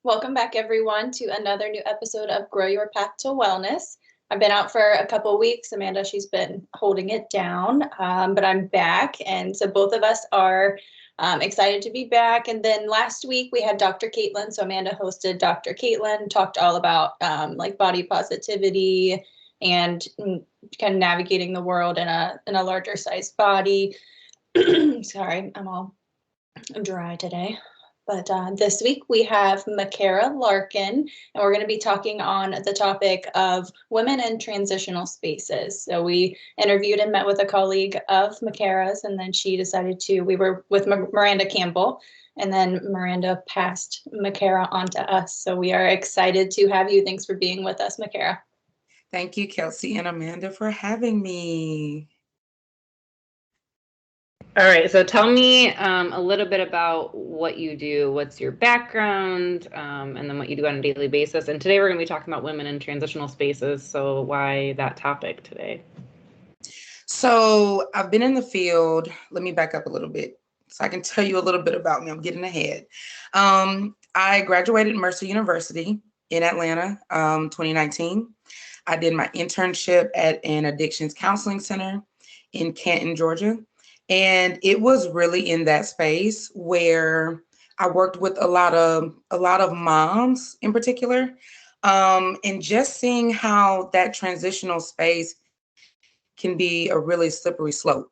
Welcome back, everyone, to another new episode of Grow Your Path to Wellness. I've been out for a couple of weeks. Amanda, she's been holding it down, but I'm back. And so both of us are excited to be back. And then last week we had Dr. Caitlin. So Amanda hosted Dr. Caitlin, talked all about like body positivity and kind of navigating the world in a larger sized body. Sorry, I'm dry today. But this week we have Markerra Larkin, and we're going to be talking on the topic of women in transitional spaces. So we interviewed and met with a colleague of Markerra's, and then she decided we were with Miranda Campbell, and then Miranda passed Markerra on to us. So we are excited to have you. Thanks for being with us, Markerra. Thank you, Kelsi and Amanda, for having me. All right, so tell me a little bit about what you do, what's your background, and then what you do on a daily basis. And today we're going to be talking about women in transitional spaces. So why that topic today? So I've been in the field. Let me back up a little bit so I can tell you a little bit about me. I'm getting ahead. I graduated Mercer University in Atlanta, 2019. I did my internship at an addictions counseling center in Canton, Georgia. And it was really in that space where I worked with a lot of moms in particular, and just seeing how that transitional space can be a really slippery slope.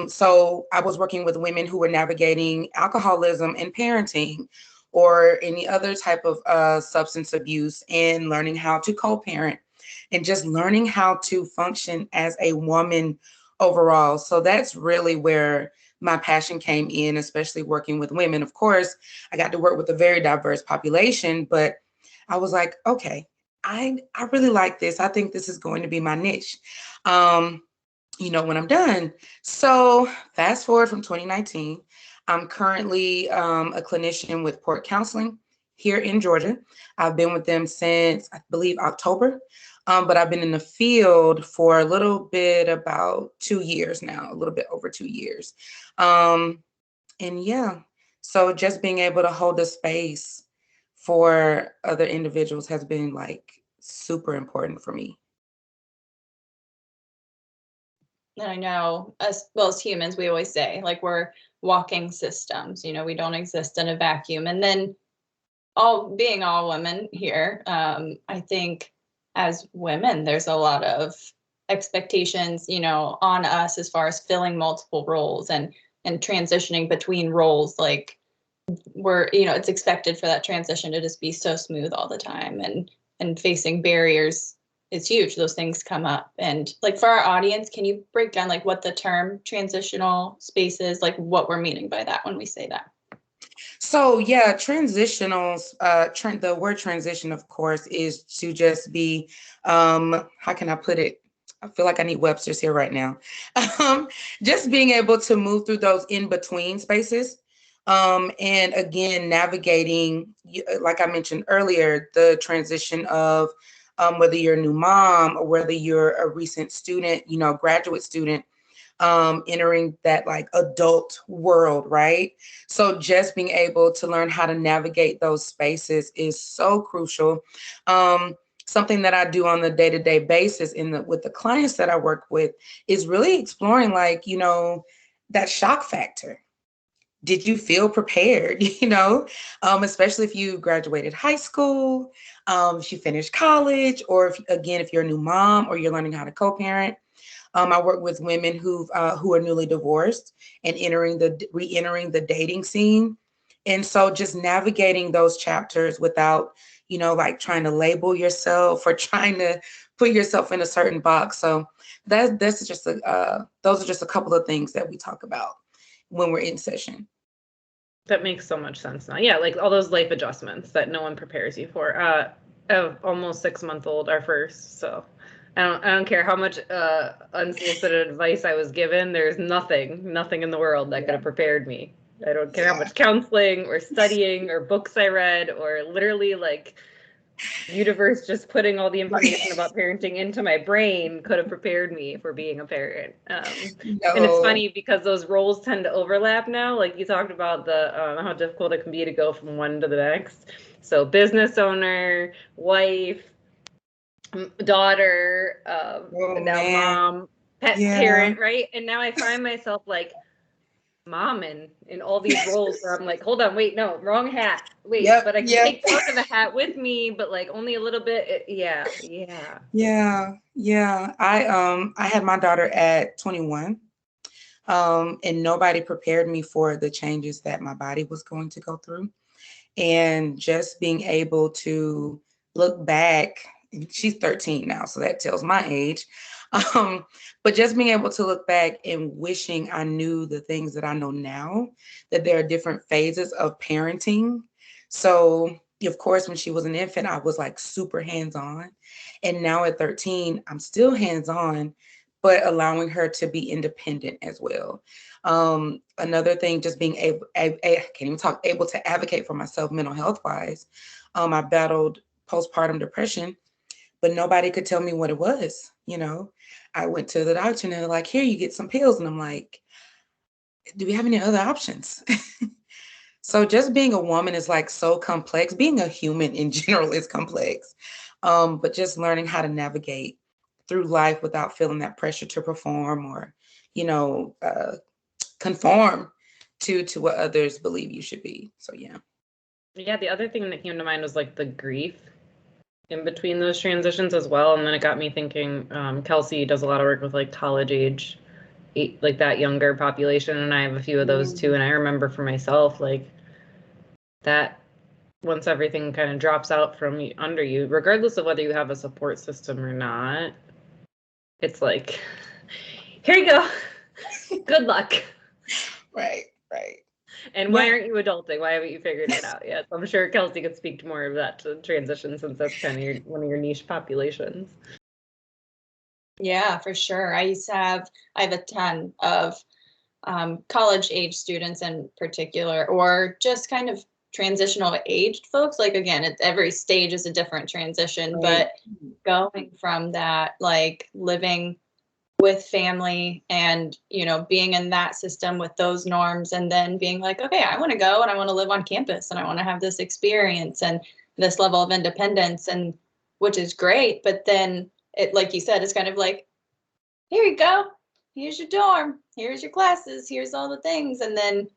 So I was working with women who were navigating alcoholism and parenting, or any other type of substance abuse, and learning how to co-parent, and just learning how to function as a woman overall. So that's really where my passion came in, especially working with women. Of course, I got to work with a very diverse population, but I was like, okay, I really like this. I think this is going to be my niche, when I'm done. So fast forward from 2019, I'm currently a clinician with Port Counseling here in Georgia. I've been with them since, I believe, October. But I've been in the field for a little bit about 2 years now, a little bit over 2 years. And yeah, so just being able to hold a space for other individuals has been like super important for me. I know, as humans, we always say, like, we're walking systems, we don't exist in a vacuum. And then all women here, I think as women, there's a lot of expectations, on us as far as filling multiple roles and transitioning between roles. Like it's expected for that transition to just be so smooth all the time, and facing barriers is huge. Those things come up. And like, for our audience, can you break down like what the term transitional space is, like what we're meaning by that when we say that? So yeah, transitionals, the word transition, of course, is to just be, how can I put it? I feel like I need Webster's here right now. Just being able to move through those in-between spaces. And again, navigating, like I mentioned earlier, the transition of whether you're a new mom or whether you're a recent student, graduate student, entering that like adult world, right? So just being able to learn how to navigate those spaces is so crucial. Something that I do on the day-to-day basis with the clients that I work with is really exploring, like, that shock factor. Did you feel prepared? Especially if you graduated high school, if you finished college, or if you're a new mom or you're learning how to co-parent. I work with women who are newly divorced and re-entering the dating scene. And so just navigating those chapters without, like trying to label yourself or trying to put yourself in a certain box. So those are just a couple of things that we talk about when we're in session. That makes so much sense now. Yeah, like all those life adjustments that no one prepares you for. I have almost 6-month-old, our first, so I don't care how much unsolicited advice I was given. There's nothing in the world that could have prepared me. I don't care how much counseling or studying or books I read, or literally like universe just putting all the information about parenting into my brain could have prepared me for being a parent. And it's funny because those roles tend to overlap now. Like you talked about the how difficult it can be to go from one to the next. So business owner, wife, daughter, Oh now man. mom, pet Yeah. parent, right? And now I find myself like mom in all these roles where I'm like, hold on, wait, no, wrong hat. Wait, Yep. but I can Yep. take part of the hat with me, but like only a little bit. Yeah. Yeah. I had my daughter at 21. And nobody prepared me for the changes that my body was going to go through. And just being able to look back, she's 13 now, so that tells my age. But just being able to look back and wishing I knew the things that I know now, that there are different phases of parenting. So, of course, when she was an infant, I was like super hands-on. And now at 13, I'm still hands-on, but allowing her to be independent as well. Another thing, just being I can't even talk, able to advocate for myself mental health wise. I battled postpartum depression, but nobody could tell me what it was. I went to the doctor and they're like, here, you get some pills. And I'm like, do we have any other options? So just being a woman is like so complex. Being a human in general is complex. But just learning how to navigate through life without feeling that pressure to perform or, conform to what others believe you should be. So yeah. Yeah, the other thing that came to mind was like the grief in between those transitions as well. And then it got me thinking, Kelsi does a lot of work with like college age, like that younger population. And I have a few of those too. And I remember for myself, like that once everything kind of drops out from under you, regardless of whether you have a support system or not, it's like, here you go. Good luck. Right. And why aren't you adulting? Why haven't you figured it out yet? I'm sure Kelsi could speak to more of that to transition, since that's kind of one of your niche populations. Yeah, for sure. I have a ton of college age students in particular, or just kind of transitional aged folks. Like, again, every stage is a different transition, Right. but going from that, like living with family and, being in that system with those norms, and then being like, okay, I want to go and I want to live on campus and I want to have this experience and this level of independence, and which is great. But then it, like you said, it's kind of like, here you go. Here's your dorm. Here's your classes. Here's all the things. And then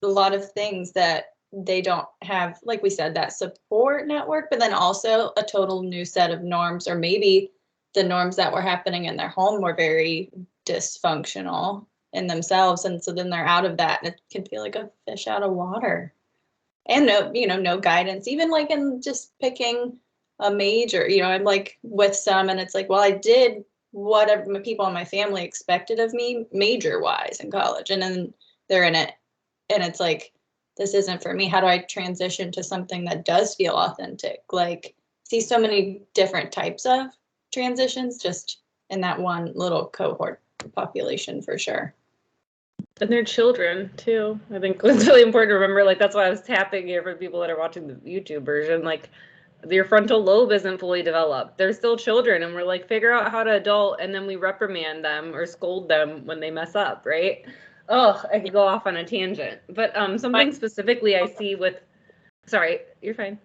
a lot of things that they don't have, like we said, that support network, but then also a total new set of norms, or maybe the norms that were happening in their home were very dysfunctional in themselves. And so then they're out of that, and it can feel like a fish out of water. And no guidance, even like in just picking a major. I'm like with some, and it's like, well, I did whatever my people in my family expected of me major wise in college, and then they're in it, and it's like, this isn't for me. How do I transition to something that does feel authentic? Like, see so many different types of transitions just in that one little cohort population, for sure. And they're children too. I think it's really important to remember. Like, that's why I was tapping here for people that are watching the YouTube version. Like, your frontal lobe isn't fully developed. They're still children, and we're like, figure out how to adult, and then we reprimand them or scold them when they mess up, right? Oh, I could go off on a tangent. But something specifically I see with, sorry, you're fine.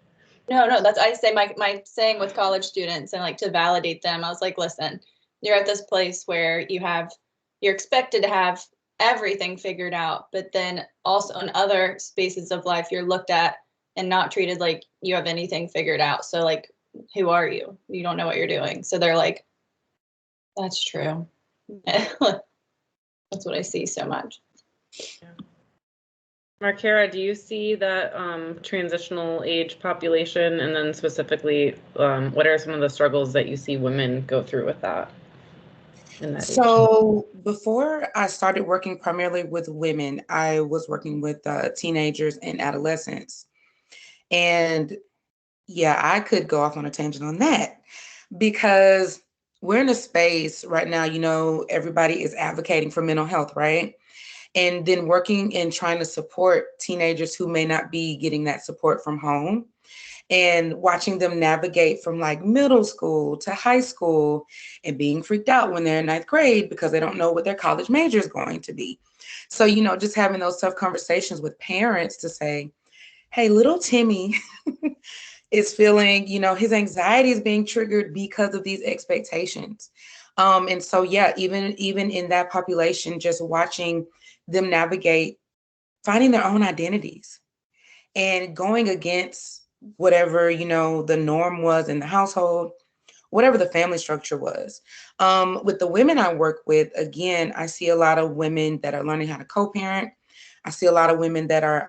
No, that's, I say my saying with college students, and like to validate them, I was like, listen, you're at this place where you're expected to have everything figured out, but then also in other spaces of life, you're looked at and not treated like you have anything figured out. So like, who are you? You don't know what you're doing. So they're like, that's true. That's what I see so much. Yeah. Markerra, do you see that transitional age population, and then specifically, what are some of the struggles that you see women go through with that? So before I started working primarily with women, I was working with teenagers and adolescents. And yeah, I could go off on a tangent on that, because we're in a space right now, everybody is advocating for mental health, right? And then working and trying to support teenagers who may not be getting that support from home, and watching them navigate from like middle school to high school, and being freaked out when they're in ninth grade because they don't know what their college major is going to be. So, just having those tough conversations with parents to say, hey, little Timmy is feeling, his anxiety is being triggered because of these expectations. And so, yeah, even in that population, just watching them navigate, finding their own identities and going against whatever, the norm was in the household, whatever the family structure was. With the women I work with, again, I see a lot of women that are learning how to co-parent. I see a lot of women that are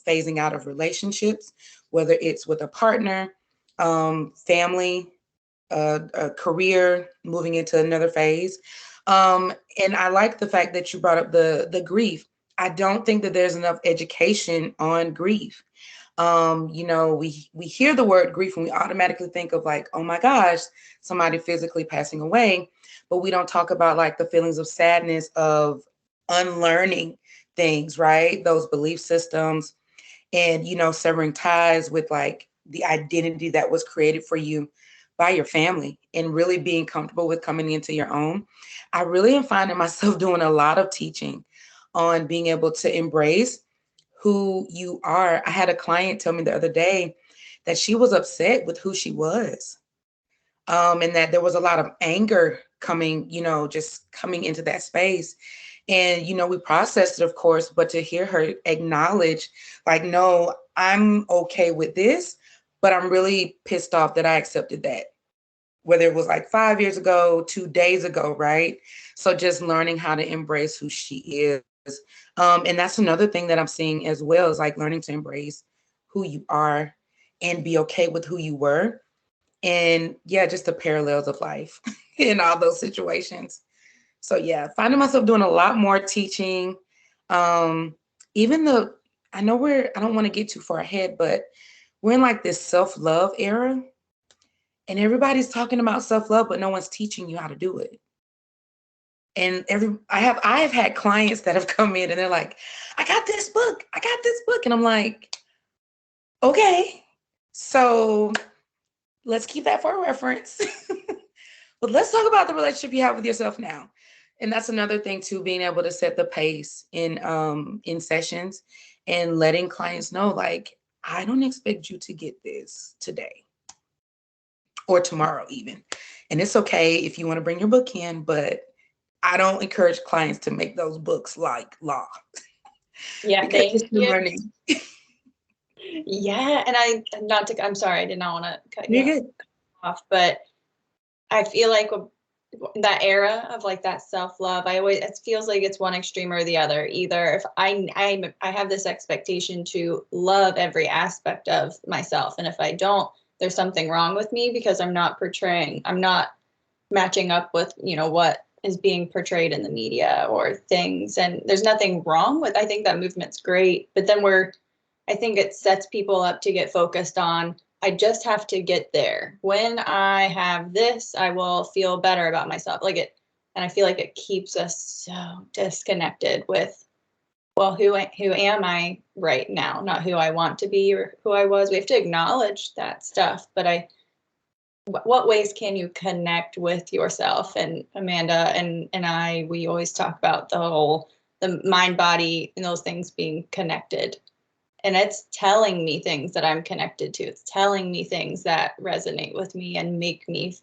phasing out of relationships, whether it's with a partner, family, a career, moving into another phase. And I like the fact that you brought up the grief. I don't think that there's enough education on grief. We hear the word grief and we automatically think of like, oh my gosh, somebody physically passing away, but we don't talk about like the feelings of sadness of unlearning things, right? Those belief systems and, severing ties with like the identity that was created for you by your family and really being comfortable with coming into your own. I really am finding myself doing a lot of teaching on being able to embrace who you are. I had a client tell me the other day that she was upset with who she was. And that there was a lot of anger coming, just coming into that space. And, we processed it, of course, but to hear her acknowledge, like, no, I'm okay with this, but I'm really pissed off that I accepted that. Whether it was like 5 years ago, 2 days ago, right? So just learning how to embrace who she is. And that's another thing that I'm seeing as well is like learning to embrace who you are and be okay with who you were. And yeah, just the parallels of life in all those situations. So yeah, finding myself doing a lot more teaching. Even though I know I don't want to get too far ahead, but we're in like this self-love era. And everybody's talking about self-love, but no one's teaching you how to do it. And I have had clients that have come in and they're like, I got this book. And I'm like, okay, so let's keep that for a reference. But let's talk about the relationship you have with yourself now. And that's another thing too, being able to set the pace in sessions and letting clients know, like, I don't expect you to get this today or tomorrow even. And it's okay if you want to bring your book in, but I don't encourage clients to make those books like law. Yeah, because you're learning. Yeah, and I'm sorry, I did not want to cut You're you good. off, but I feel like that era of like that self-love, it feels like it's one extreme or the other. Either if I have this expectation to love every aspect of myself, and if I don't, there's something wrong with me because I'm not matching up with, what is being portrayed in the media or things. And there's nothing wrong with, I think that movement's great, but then I think it sets people up to get focused on, I just have to get there. When I have this, I will feel better about myself. And I feel like it keeps us so disconnected with, well, who am I right now? Not who I want to be or who I was. We have to acknowledge that stuff. But what ways can you connect with yourself? And Amanda and I, we always talk about the mind, body, and those things being connected. And it's telling me things that I'm connected to. It's telling me things that resonate with me and make me,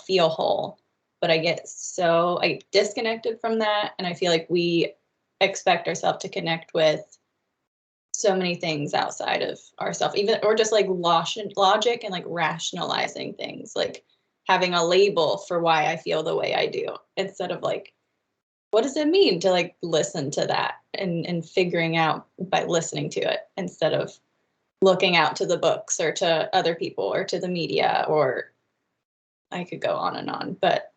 feel whole. But I get disconnected from that. And I feel like we expect ourselves to connect with so many things outside of ourselves, or just like logic and like rationalizing things, like having a label for why I feel the way I do, instead of like, what does it mean to like listen to that and figuring out by listening to it instead of looking out to the books or to other people or to the media, or I could go on and on, but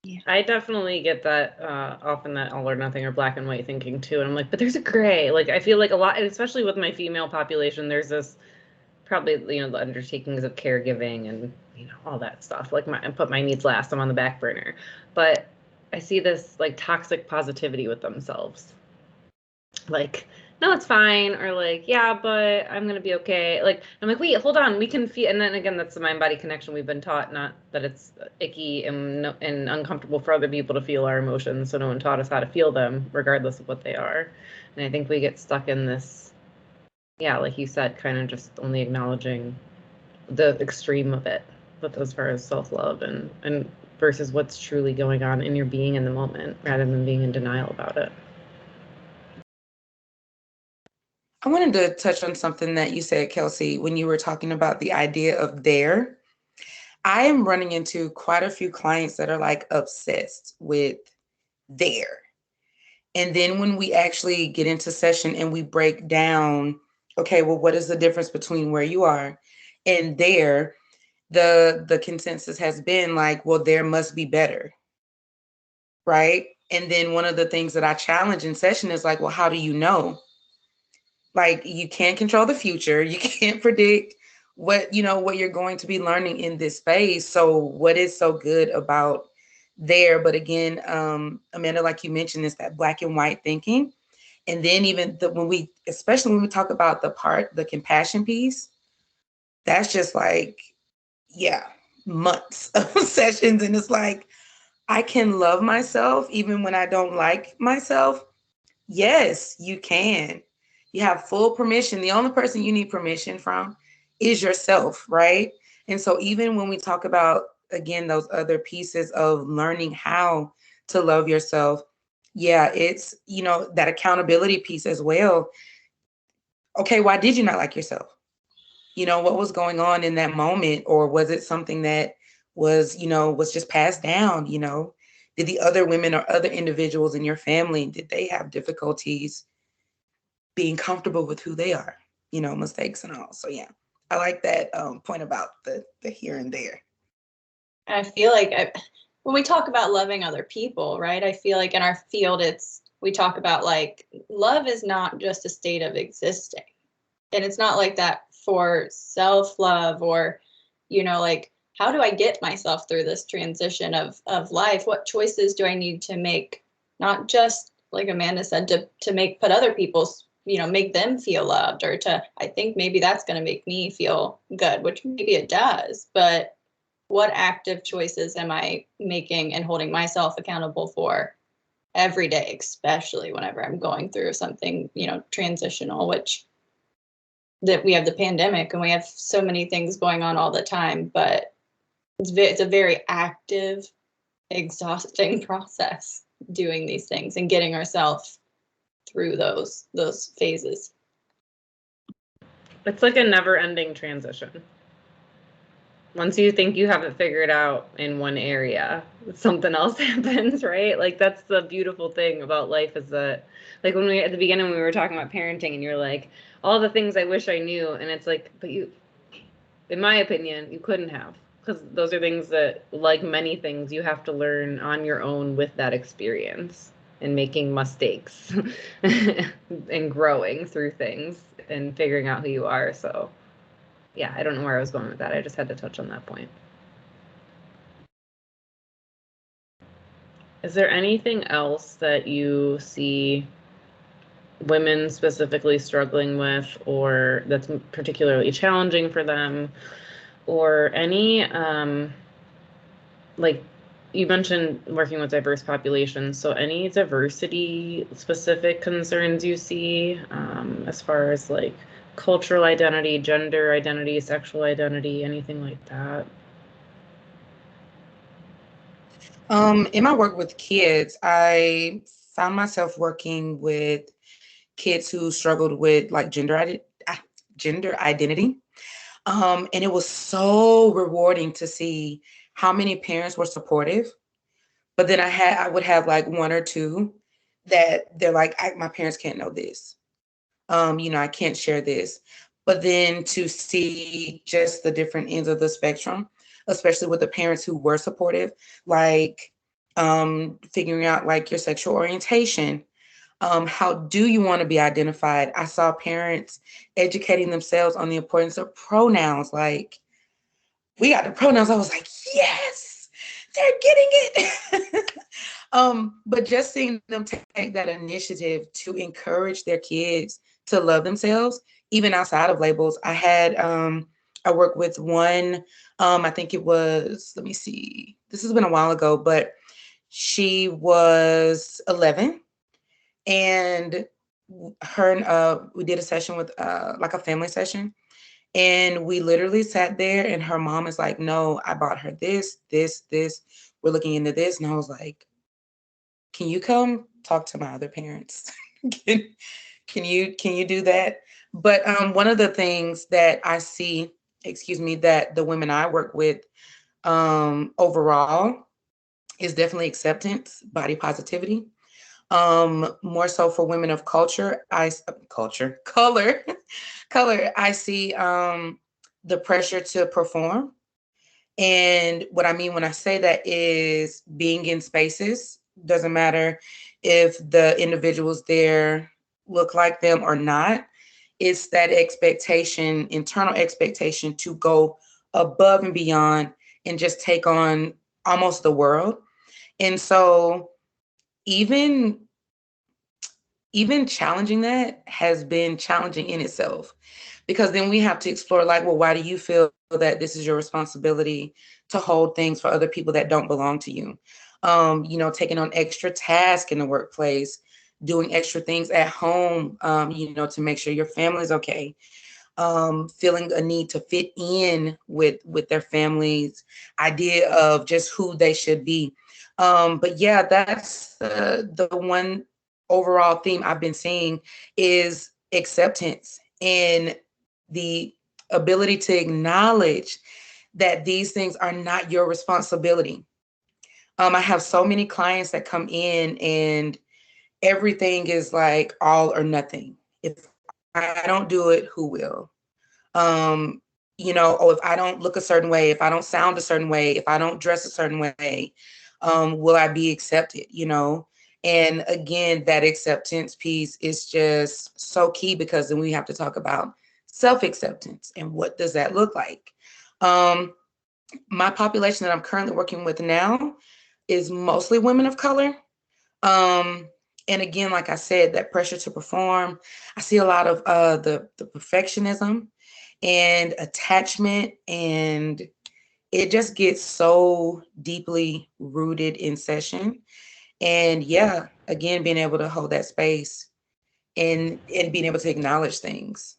yeah. I definitely get that often, that all or nothing or black and white thinking too. And I'm like, but there's a gray. Like, I feel like a lot, especially with my female population, there's this probably, the undertakings of caregiving and, all that stuff. Like, I put my needs last, I'm on the back burner. But I see this like toxic positivity with themselves. Like, no, it's fine. Or like, yeah, but I'm going to be okay. Like, I'm like, wait, hold on. We can feel. And then again, that's the mind body connection we've been taught, not that it's icky and uncomfortable for other people to feel our emotions. So no one taught us how to feel them, regardless of what they are. And I think we get stuck in this yeah, like you said, kind of just only acknowledging the extreme of it, but as far as self-love and versus what's truly going on in your being in the moment, rather than being in denial about it. I wanted to touch on something that you said, Kelsi, when you were talking about the idea of there. I am running into quite a few clients that are like obsessed with there. And then when we actually get into session and we break down, okay, well, what is the difference between where you are and there? The consensus has been like, well, there must be better, right? And then one of the things that I challenge in session is like, well, how do you know? Like, you can't control the future. You can't predict what you're going to be learning in this space. So what is so good about there? But again, Amanda, like you mentioned, is that black and white thinking. And then even especially when we talk about the compassion piece, that's just like, yeah, months of sessions. And it's like, I can love myself even when I don't like myself. Yes, you can. You have full permission. The only person you need permission from is yourself, right? And so even when we talk about, again, those other pieces of learning how to love yourself, yeah, it's, that accountability piece as well. Okay, why did you not like yourself? What was going on in that moment? Or was it something that was just passed down? Did the other women or other individuals in your family, did they have difficulties being comfortable with who they are, mistakes and all? So yeah, I like that point about the here and there. I feel like when we talk about loving other people, right, I feel like in our field, we talk about like love is not just a state of existing. And it's not like that for self-love or, like, how do I get myself through this transition of life? What choices do I need to make? Not just, like Amanda said, to put other people's, make them feel loved, or I think maybe that's going to make me feel good, which maybe it does. But what active choices am I making and holding myself accountable for every day, especially whenever I'm going through something, transitional, which that we have the pandemic and we have so many things going on all the time, but it's a very active, exhausting process doing these things and getting ourselves through those phases. It's like a never-ending transition. Once you think you have it figured out in one area, something else happens, right? Like, that's the beautiful thing about life, is that, like, when at the beginning, we were talking about parenting and you're like, all the things I wish I knew. And it's like, but you, in my opinion, you couldn't have, because those are things that, like many things, you have to learn on your own with that experience and making mistakes and growing through things and figuring out who you are. So yeah, I don't know where I was going with that. I just had to touch on that point. Is there anything else that you see women specifically struggling with, or that's particularly challenging for them, or any, like you mentioned working with diverse populations, so any diversity specific concerns you see, as far as like cultural identity, gender identity, sexual identity, anything like that? In my work with kids, I found myself working with kids who struggled with like gender identity. And it was so rewarding to see how many parents were supportive. But then I would have like one or two that they're like, my parents can't know this. I can't share this. But then to see just the different ends of the spectrum, especially with the parents who were supportive, like figuring out like your sexual orientation. How do you want to be identified? I saw parents educating themselves on the importance of pronouns. Like, we got the pronouns. I was like, yes, they're getting it. But just seeing them take that initiative to encourage their kids to love themselves, even outside of labels. I worked with one, I think it was, let me see, this has been a while ago, but she was 11. And her and we did a session with like a family session, and we literally sat there, and her mom is like, no, I bought her this, we're looking into this. And I was like, can you come talk to my other parents? can you do that? But one of the things that I see, that the women I work with overall is definitely acceptance, body positivity. More so for women of color, I see the pressure to perform. And what I mean when I say that is being in spaces, doesn't matter if the individuals there look like them or not. It's that expectation, internal expectation to go above and beyond and just take on almost the world. And so even challenging that has been challenging in itself, because then we have to explore, like, well, why do you feel that this is your responsibility to hold things for other people that don't belong to you? Taking on extra tasks in the workplace, doing extra things at home, to make sure your family's okay. Feeling a need to fit in with their family's idea of just who they should be. But yeah, that's the one overall theme I've been seeing is acceptance and the ability to acknowledge that these things are not your responsibility. I have so many clients that come in and everything is like all or nothing. If I don't do it, who will? If I don't look a certain way, if I don't sound a certain way, if I don't dress a certain way, will I be accepted? And again, that acceptance piece is just so key, because then we have to talk about self-acceptance and what does that look like? My population that I'm currently working with now is mostly women of color. And again, like I said, that pressure to perform, I see a lot of the perfectionism and attachment, and it just gets so deeply rooted in session. And yeah, again, being able to hold that space and being able to acknowledge things.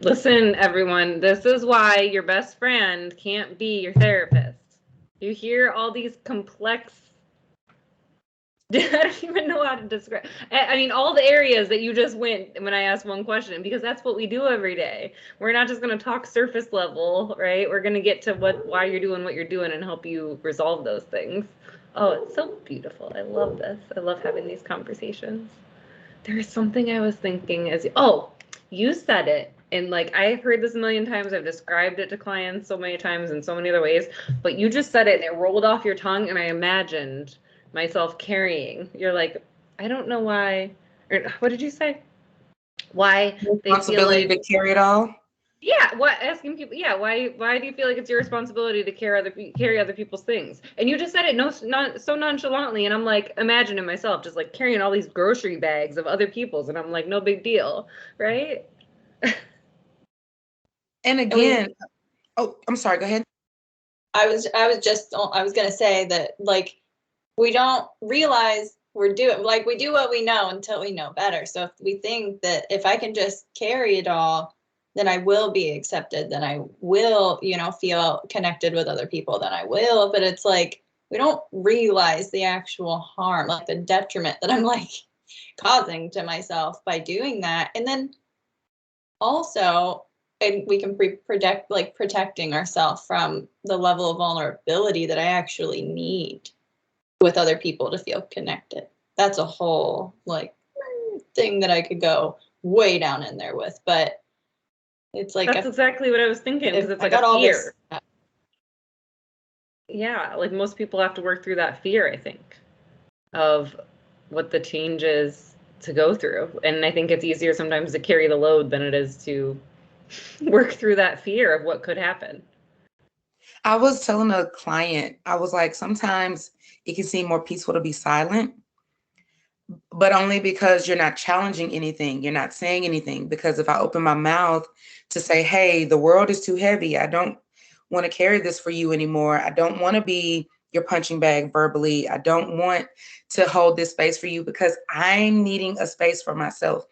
Listen, everyone, this is why your best friend can't be your therapist. You hear all these complex, I don't even know how to describe. I mean, all the areas that you just went when I asked one question, because that's what we do every day. We're not just going to talk surface level, right? We're going to get to why you're doing what you're doing and help you resolve those things. Oh, it's so beautiful. I love this. I love having these conversations. There is something I was thinking you said it. And like, I've heard this a million times. I've described it to clients so many times in so many other ways, but you just said it and it rolled off your tongue. And I imagined myself carrying. You're like, I don't know why, or what did you say? Why they feel like to carry it all? Yeah, what asking people? Yeah, why do you feel like it's your responsibility to carry other people's things? And you just said it not so nonchalantly, and I'm like imagining myself just like carrying all these grocery bags of other people's, and I'm like, no big deal, right? And again, I'm sorry. Go ahead. I was gonna say that, like, we don't realize we do what we know until we know better. So if we think that if I can just carry it all, then I will be accepted, then I will, feel connected with other people, then I will. But it's like, we don't realize the actual harm, like the detriment that I'm like causing to myself by doing that. And then also, and we can protecting ourselves from the level of vulnerability that I actually need with other people to feel connected. That's a whole thing that I could go way down in there with, but it's like that's exactly what I was thinking, because it's like a fear. Yeah, like most people have to work through that fear, I think, of what the change is to go through. And I think it's easier sometimes to carry the load than it is to work through that fear of what could happen. I was telling a client, I was like, sometimes it can seem more peaceful to be silent, but only because you're not challenging anything. You're not saying anything. Because if I open my mouth to say, hey, the world is too heavy, I don't want to carry this for you anymore, I don't want to be your punching bag verbally. I don't want to hold this space for you because I'm needing a space for myself.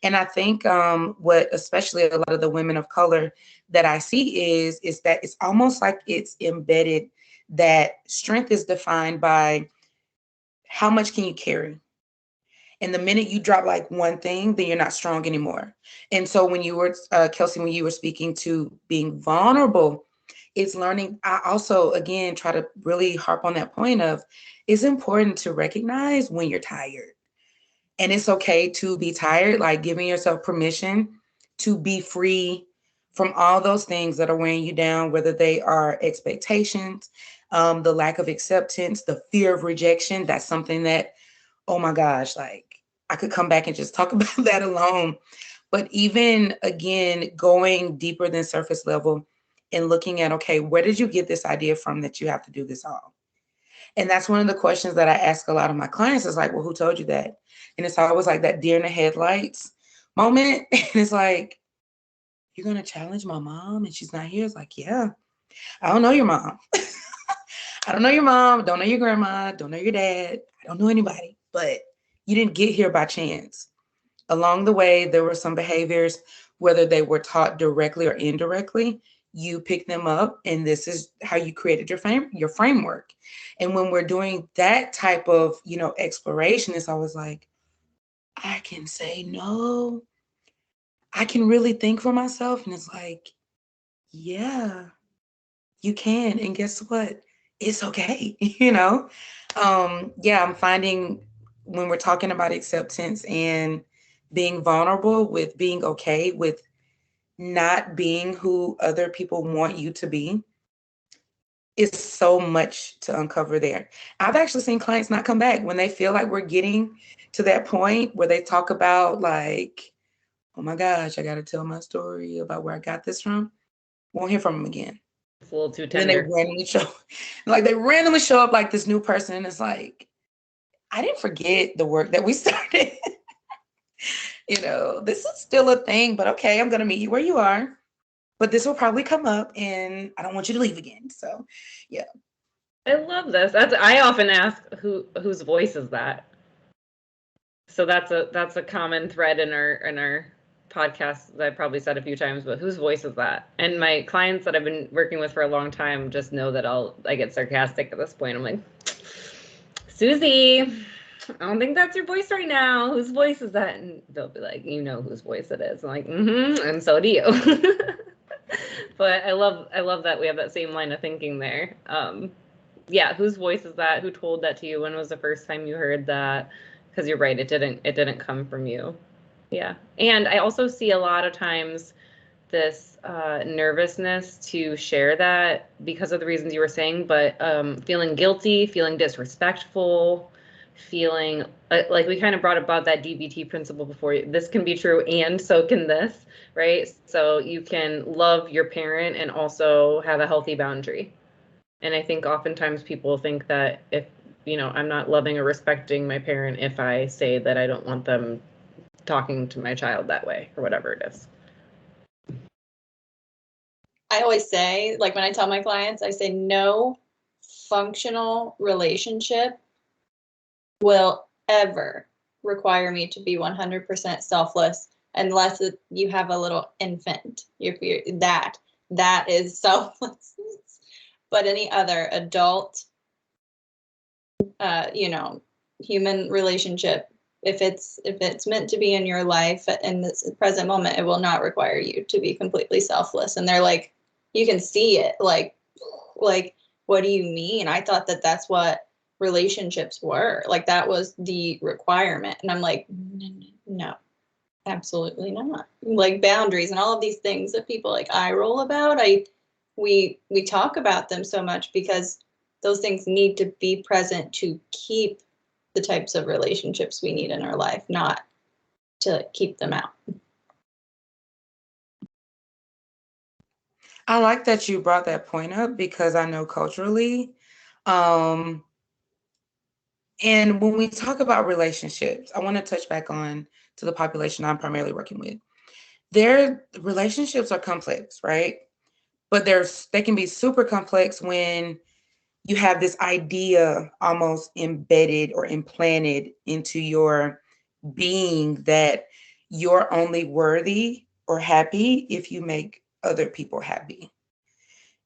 And I think what especially a lot of the women of color that I see is that it's almost like it's embedded that strength is defined by how much can you carry. And the minute you drop like one thing, then you're not strong anymore. And so when you were, Kelsi, when you were speaking to being vulnerable, it's learning. I also, again, try to really harp on that point of it's important to recognize when you're tired. And it's okay to be tired, like giving yourself permission to be free from all those things that are weighing you down, whether they are expectations, the lack of acceptance, the fear of rejection. That's something that, oh my gosh, like I could come back and just talk about that alone. But even again, going deeper than surface level and looking at, okay, where did you get this idea from that you have to do this all? And that's one of the questions that I ask a lot of my clients is like, well, who told you that? And it's always like that deer in the headlights moment. And it's like, you're going to challenge my mom and she's not here? It's like, yeah, I don't know your mom. I don't know your mom. Don't know your grandma. Don't know your dad. I don't know anybody. But you didn't get here by chance. Along the way, there were some behaviors, whether they were taught directly or indirectly, you pick them up, and this is how you created your framework. And when we're doing that type of, exploration, it's always like, I can say no. I can really think for myself. And it's like, yeah, you can. And guess what? It's okay. I'm finding when we're talking about acceptance and being vulnerable with being okay with not being who other people want you to be, is so much to uncover there. I've actually seen clients not come back when they feel like we're getting to that point where they talk about like, oh my gosh, I got to tell my story about where I got this from. Won't hear from them again. It's a little too Then tender. they randomly show up like this new person. And it's like, I didn't forget the work that we started. This is still a thing, but okay, I'm going to meet you where you are. But this will probably come up and I don't want you to leave again. So, yeah. I love this. I often ask whose voice is that? So that's a common thread in our podcast that I probably said a few times, but whose voice is that? And my clients that I've been working with for a long time just know that I get sarcastic at this point. I'm like, Susie, I don't think that's your voice right now. Whose voice is that? And they'll be like, you know whose voice it is. I'm like, and so do you. But I love that we have that same line of thinking there. Yeah, whose voice is that? Who told that to you? When was the first time you heard that? Because you're right, it didn't come from you. Yeah. And I also see a lot of times this nervousness to share that because of the reasons you were saying, but feeling guilty, feeling disrespectful, feeling like we kind of brought about that DBT principle before. This can be true and so can this, right? So you can love your parent and also have a healthy boundary. And I think oftentimes people think that if, I'm not loving or respecting my parent if I say that I don't want them talking to my child that way or whatever it is. I always say, like when I tell my clients, I say no functional relationship will ever require me to be 100% selfless unless you have a little infant. That is selfless. But any other adult, human relationship, if it's meant to be in your life in this present moment, it will not require you to be completely selfless. And they're like, you can see it, like, what do you mean? I thought that that's what relationships were. Like that was the requirement. And I'm like, no, absolutely not. Like boundaries and all of these things that people like eye roll about. We talk about them so much because those things need to be present to keep the types of relationships we need in our life, not to keep them out. I like that you brought that point up because I know culturally, and when we talk about relationships, I want to touch back on to the population I'm primarily working with. Their relationships are complex, right? But they can be super complex when you have this idea almost embedded or implanted into your being that you're only worthy or happy if you make other people happy.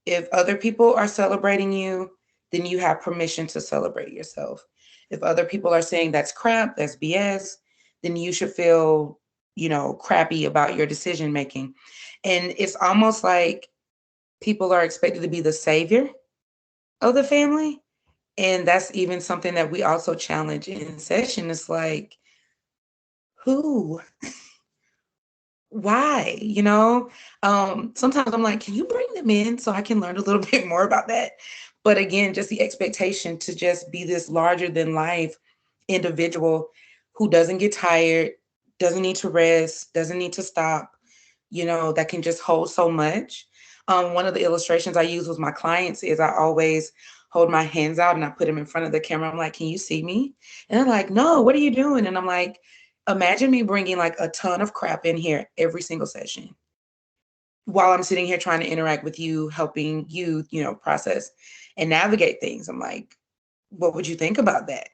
If other people are celebrating you, then you have permission to celebrate yourself. If other people are saying that's crap, that's BS, then you should feel, crappy about your decision making. And it's almost like people are expected to be the savior of the family. And that's even something that we also challenge in session. It's like, who? Why? Sometimes I'm like, can you bring them in so I can learn a little bit more about that? But again, just the expectation to just be this larger than life individual who doesn't get tired, doesn't need to rest, doesn't need to stop, that can just hold so much. One of the illustrations I use with my clients is I always hold my hands out and I put them in front of the camera. I'm like, can you see me? And they're like, no, what are you doing? And I'm like, imagine me bringing like a ton of crap in here every single session while I'm sitting here trying to interact with you, helping you, process and navigate things. I'm like, what would you think about that?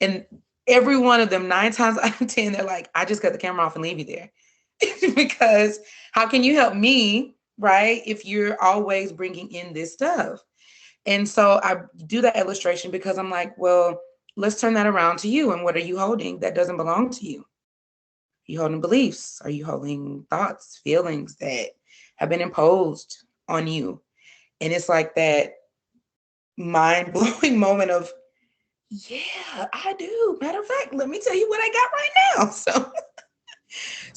And every one of them, 9 times out of 10, they're like, I just cut the camera off and leave you there. Because how can you help me, right, if you're always bringing in this stuff? And so I do that illustration because I'm like, well, let's turn that around to you. And what are you holding that doesn't belong to you? Are you holding beliefs? Are you holding thoughts, feelings that have been imposed on you? And it's like that mind-blowing moment of, yeah, I do. Matter of fact, let me tell you what I got right now. So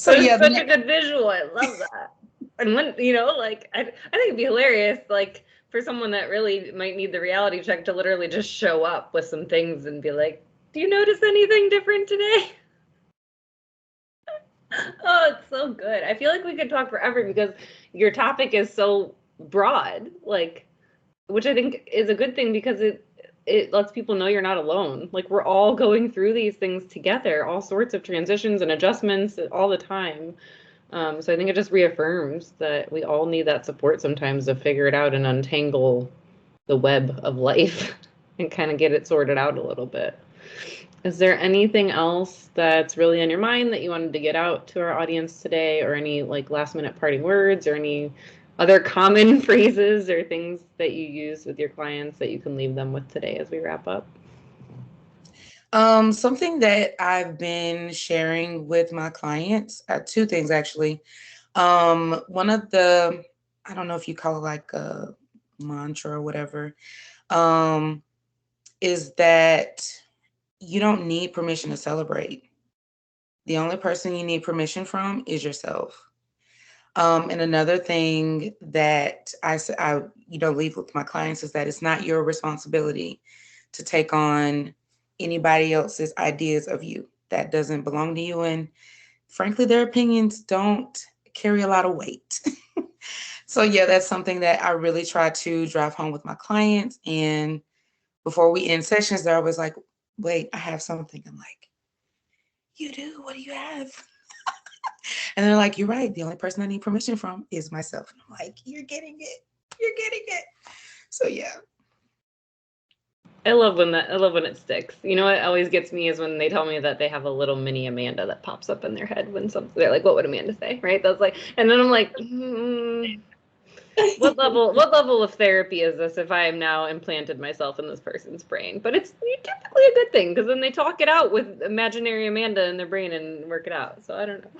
That is yeah. such a good visual. I love that. And when, I think it'd be hilarious, like, for someone that really might need the reality check to literally just show up with some things and be like, do you notice anything different today? Oh, it's so good. I feel like we could talk forever because your topic is so broad, like, which I think is a good thing because it lets people know you're not alone. Like, we're all going through these things together, all sorts of transitions and adjustments all the time. So I think it just reaffirms that we all need that support sometimes to figure it out and untangle the web of life and kind of get it sorted out a little bit. Is there anything else that's really on your mind that you wanted to get out to our audience today, or any like last minute parting words, or any other common phrases or things that you use with your clients that you can leave them with today as we wrap up? Something that I've been sharing with my clients, 2 things actually. One of the, I don't know if you call it like a mantra or whatever, is that you don't need permission to celebrate. The only person you need permission from is yourself. And another thing that I leave with my clients is that it's not your responsibility to take on anybody else's ideas of you. That doesn't belong to you. And frankly, their opinions don't carry a lot of weight. So yeah, that's something that I really try to drive home with my clients. And before we end sessions, they're always like, wait, I have something. I'm like, you do? What do you have? And they're like, you're right. The only person I need permission from is myself. And I'm like, you're getting it. You're getting it. So yeah. I love when it sticks. You know what always gets me is when they tell me that they have a little mini Amanda that pops up in their head when they're like, what would Amanda say? Right? That's like, and then I'm like, what level of therapy is this if I am now implanted myself in this person's brain? But it's typically a good thing because then they talk it out with imaginary Amanda in their brain and work it out. So I don't know.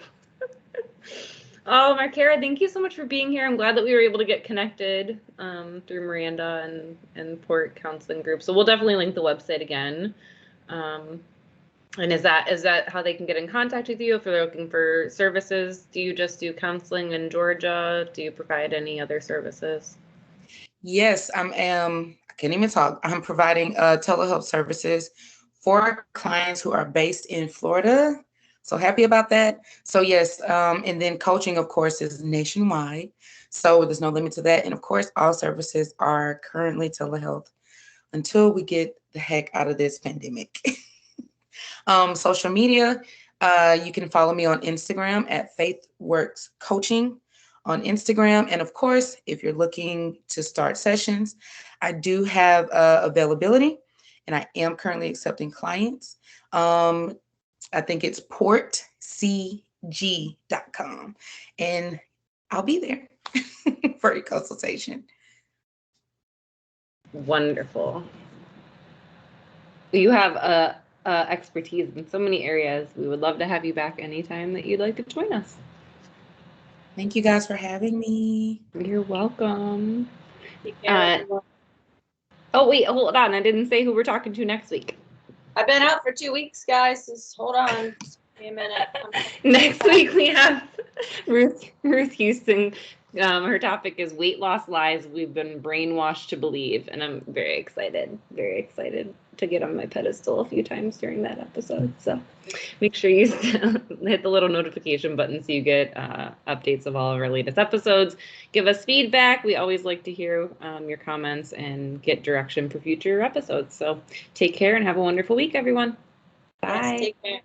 Oh, Markerra, thank you so much for being here. I'm glad that we were able to get connected through Miranda and Port Counseling Group. So we'll definitely link the website again. And is that how they can get in contact with you if they're looking for services? Do you just do counseling in Georgia? Do you provide any other services? Yes, I can't even talk. I'm providing telehealth services for clients who are based in Florida. So happy about that. So yes, and then coaching, of course, is nationwide. So there's no limit to that. And of course, all services are currently telehealth until we get the heck out of this pandemic. Social media, you can follow me on Instagram at FaithWorksCoaching, on Instagram. And of course, if you're looking to start sessions, I do have availability, and I am currently accepting clients. I think it's portcg.com, and I'll be there for your consultation. Wonderful. You have expertise in so many areas. We would love to have you back anytime that you'd like to join us. Thank you guys for having me. You're welcome. Take care, Oh, wait, hold on. I didn't say who we're talking to next week. I've been out for 2 weeks, guys. Just hold on. Just give me a minute. Next week we have Ruth Houston. Her topic is weight loss lies we've been brainwashed to believe, and I'm very excited to get on my pedestal a few times during that episode. So make sure you hit the little notification button so you get updates of all of our latest episodes. Give us feedback. We always like to hear your comments and get direction for future episodes. So take care and have a wonderful week, everyone. Bye. Yes, take care.